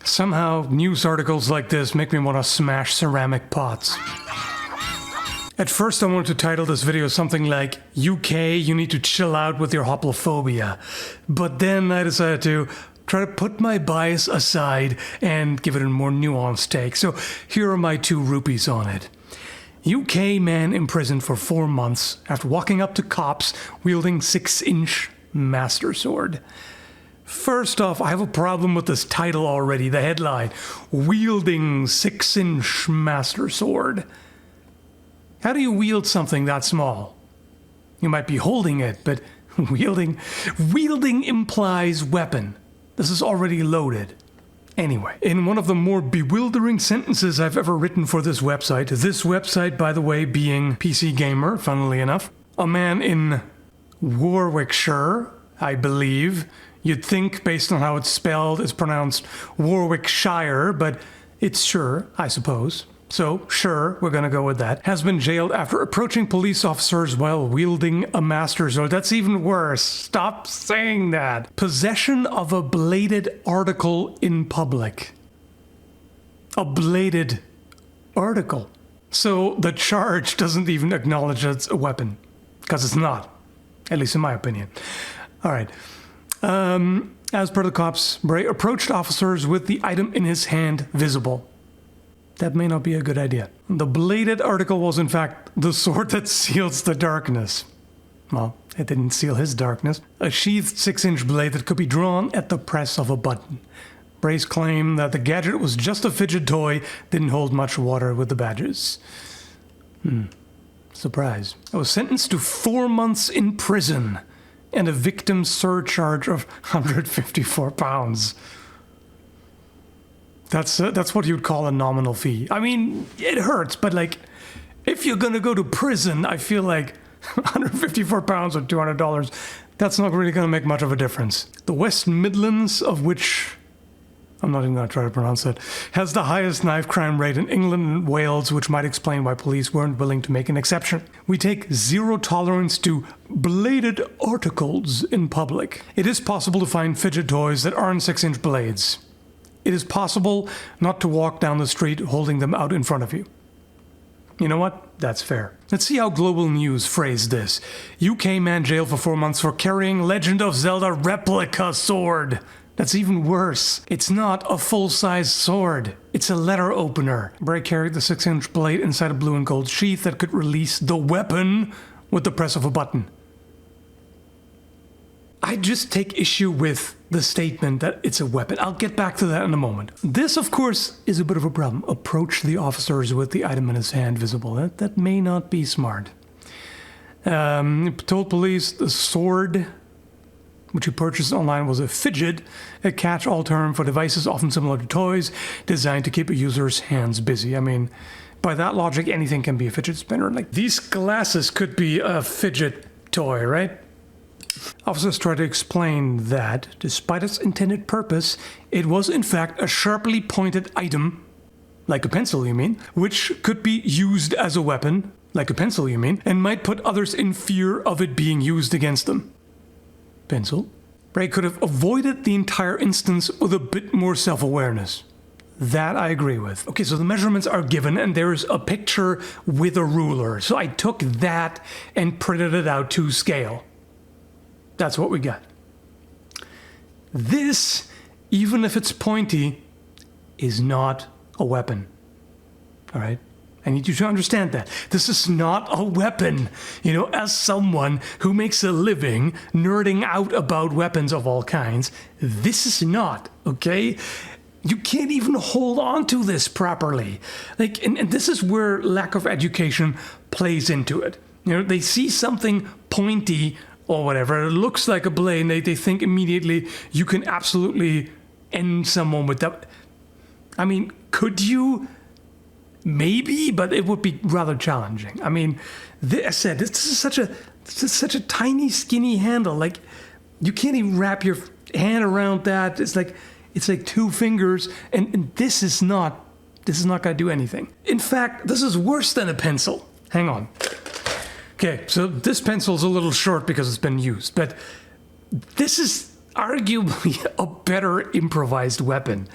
Somehow, news articles like this make me want to smash ceramic pots. At first I wanted to title this video something like, UK, you need to chill out with your hoplophobia. But then I decided to try to put my bias aside and give it a more nuanced take. So here are my 2 rupees on it. UK man imprisoned for 4 months after walking up to cops wielding 6-inch master sword. First off, I have a problem with this title already, the headline. Wielding 6-inch master sword. How do you wield something that small? You might be holding it, but wielding implies weapon. This is already loaded. Anyway, in one of the more bewildering sentences I've ever written for this website, by the way, being PC Gamer, funnily enough, a man in Warwickshire, I believe, you'd think based on how it's spelled, it's pronounced Warwickshire, but it's sure, I suppose. So, sure, we're gonna go with that, has been jailed after approaching police officers while wielding a master sword. That's even worse. Stop saying that. Possession of a bladed article in public. A bladed article. So the charge doesn't even acknowledge it's a weapon. Because it's not. At least in my opinion. Alright. As per the cops, Bray approached officers with the item in his hand visible. That may not be a good idea. The bladed article was in fact the sword that seals the darkness. Well, it didn't seal his darkness. A sheathed 6-inch blade that could be drawn at the press of a button. Bray's claim that the gadget was just a fidget toy didn't hold much water with the badges. Surprise. I was sentenced to 4 months in prison and a victim surcharge of £154. That's what you'd call a nominal fee. I mean, it hurts, but like, if you're gonna go to prison, I feel like £154 or $200, that's not really gonna make much of a difference. The West Midlands, of which I'm not even gonna try to pronounce it, has the highest knife crime rate in England and Wales, which might explain why police weren't willing to make an exception. We take zero tolerance to bladed articles in public. It is possible to find fidget toys that aren't 6-inch blades. It is possible not to walk down the street holding them out in front of you. You know what? That's fair. Let's see how Global News phrased this. UK man jailed for 4 months for carrying Legend of Zelda replica sword. That's even worse. It's not a full-size sword. It's a letter opener. Bray carried the 6-inch blade inside a blue and gold sheath that could release the weapon with the press of a button. I just take issue with the statement that it's a weapon. I'll get back to that in a moment. This, of course, is a bit of a problem. Approach the officers with the item in his hand visible. That may not be smart. Told police the sword, which he purchased online, was a fidget, a catch-all term for devices often similar to toys, designed to keep a user's hands busy. I mean, by that logic, anything can be a fidget spinner. Like, these glasses could be a fidget toy, right? Officers tried to explain that, despite its intended purpose, it was in fact a sharply pointed item, like a pencil you mean, which could be used as a weapon, like a pencil you mean, and might put others in fear of it being used against them. Pencil? Bray could have avoided the entire instance with a bit more self-awareness. That I agree with. Okay, so the measurements are given and there's a picture with a ruler. So I took that and printed it out to scale. That's what we got. This, even if it's pointy, is not a weapon. All right? I need you to understand that. This is not a weapon. You know, as someone who makes a living nerding out about weapons of all kinds, this is not, okay? You can't even hold on to this properly. Like, and this is where lack of education plays into it. You know, they see something pointy or whatever, it looks like a blade, and they think immediately you can absolutely end someone with that. I mean, could you? Maybe, but it would be rather challenging. I mean, I said, this is such a tiny, skinny handle. Like, you can't even wrap your hand around that. It's like 2 fingers, and this is not gonna do anything. In fact, this is worse than a pencil. Hang on. Okay, so this pencil's a little short because it's been used, but this is arguably a better improvised weapon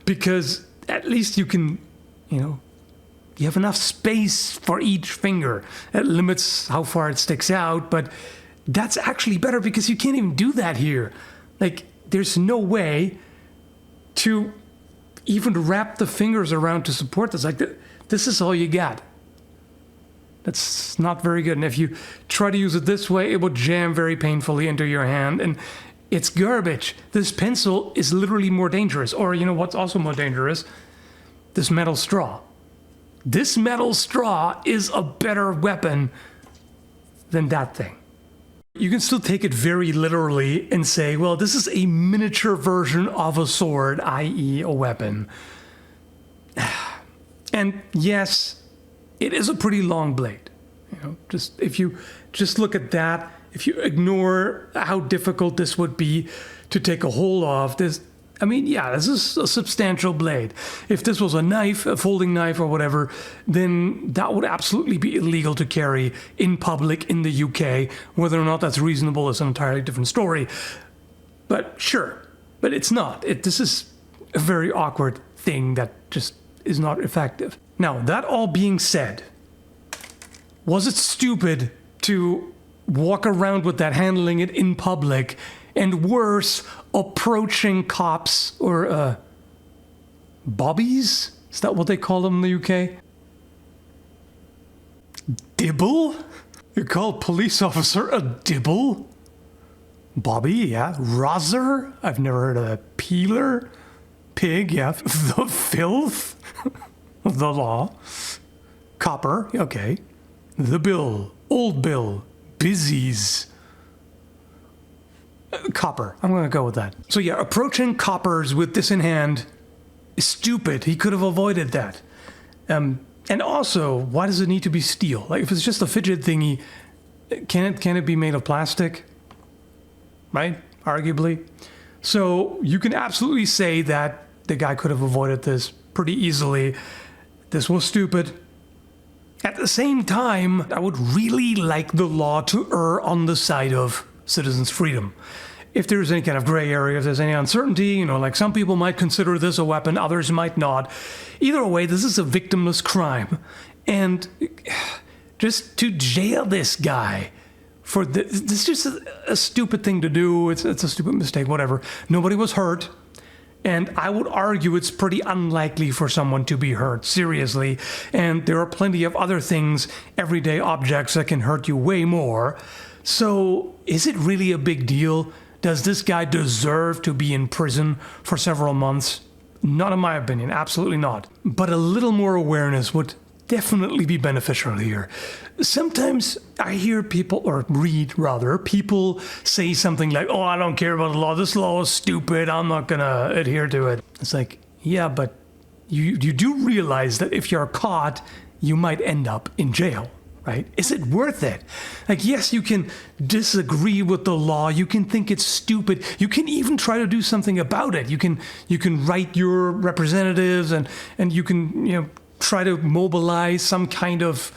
because at least you can, you have enough space for each finger. It limits how far it sticks out, but that's actually better because you can't even do that here. Like, there's no way to even wrap the fingers around to support this. Like, this is all you got. That's not very good. And if you try to use it this way, it will jam very painfully into your hand. And it's garbage. This pencil is literally more dangerous. Or, what's also more dangerous? This metal straw. This metal straw is a better weapon than that thing. You can still take it very literally and say, well, this is a miniature version of a sword, i.e. a weapon. And yes, it is a pretty long blade. If you just look at that, if you ignore how difficult this would be to take a hold of, this is a substantial blade. If this was a knife, a folding knife or whatever, then that would absolutely be illegal to carry in public in the UK. Whether or not that's reasonable is an entirely different story. But sure, but it's not. This is a very awkward thing that just is not effective. Now, that all being said, was it stupid to walk around with that, handling it in public, and worse, approaching cops or bobbies? Is that what they call them in the UK? Dibble? You call a police officer a dibble? Bobby, yeah. Rozzer? I've never heard of that. Peeler? Pig, yeah. The filth? The law. Copper, okay. The bill. Old bill. Busies. Copper. I'm going to go with that. So yeah, approaching coppers with this in hand is stupid. He could have avoided that. And also, why does it need to be steel? Like, if it's just a fidget thingy, can it be made of plastic? Right? Arguably. So you can absolutely say that the guy could have avoided this pretty easily. This was stupid. At the same time, I would really like the law to err on the side of citizens' freedom. If there's any kind of gray area, if there's any uncertainty, like some people might consider this a weapon, others might not. Either way, this is a victimless crime. And just to jail this guy for this is just a stupid thing to do. It's a stupid mistake, whatever. Nobody was hurt. And I would argue it's pretty unlikely for someone to be hurt, seriously. And there are plenty of other things, everyday objects, that can hurt you way more. So, is it really a big deal? Does this guy deserve to be in prison for several months? Not in my opinion, absolutely not. But a little more awareness would definitely be beneficial here. Sometimes I hear people, or read rather, people say something like, oh, I don't care about the law, this law is stupid, I'm not gonna adhere to it. It's like, yeah, but you do realize that if you're caught, you might end up in jail. Right? Is it worth it? Like, yes, you can disagree with the law. You can think it's stupid. You can even try to do something about it. You can write your representatives and you can try to mobilize some kind of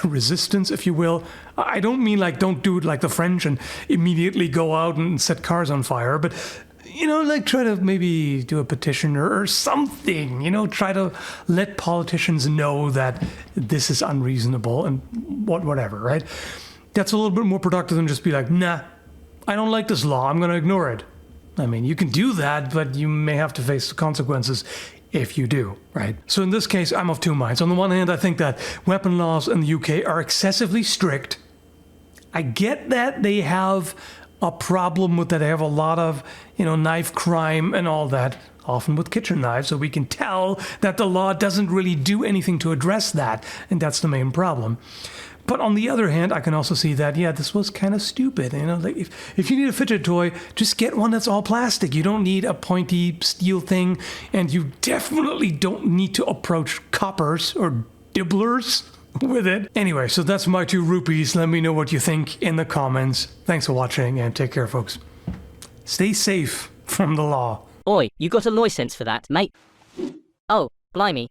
resistance, if you will. I don't mean like don't do it like the French and immediately go out and set cars on fire, but like try to maybe do a petition or something, try to let politicians know that this is unreasonable and whatever, right? That's a little bit more productive than just be like, nah, I don't like this law, I'm going to ignore it. I mean, you can do that, but you may have to face the consequences if you do, right? So in this case, I'm of two minds. On the one hand, I think that weapon laws in the UK are excessively strict. I get that they have a problem with that. They have a lot of, knife crime and all that, often with kitchen knives, so we can tell that the law doesn't really do anything to address that, and that's the main problem. But on the other hand, I can also see that, yeah, this was kind of stupid. Like if you need a fidget toy, just get one that's all plastic. You don't need a pointy steel thing, and you definitely don't need to approach coppers or dibblers with it. Anyway, so that's my 2 rupees. Let me know what you think in the comments. Thanks for watching, and take care, folks. Stay safe from the law. Oi, you got a license for that, mate? Oh, blimey.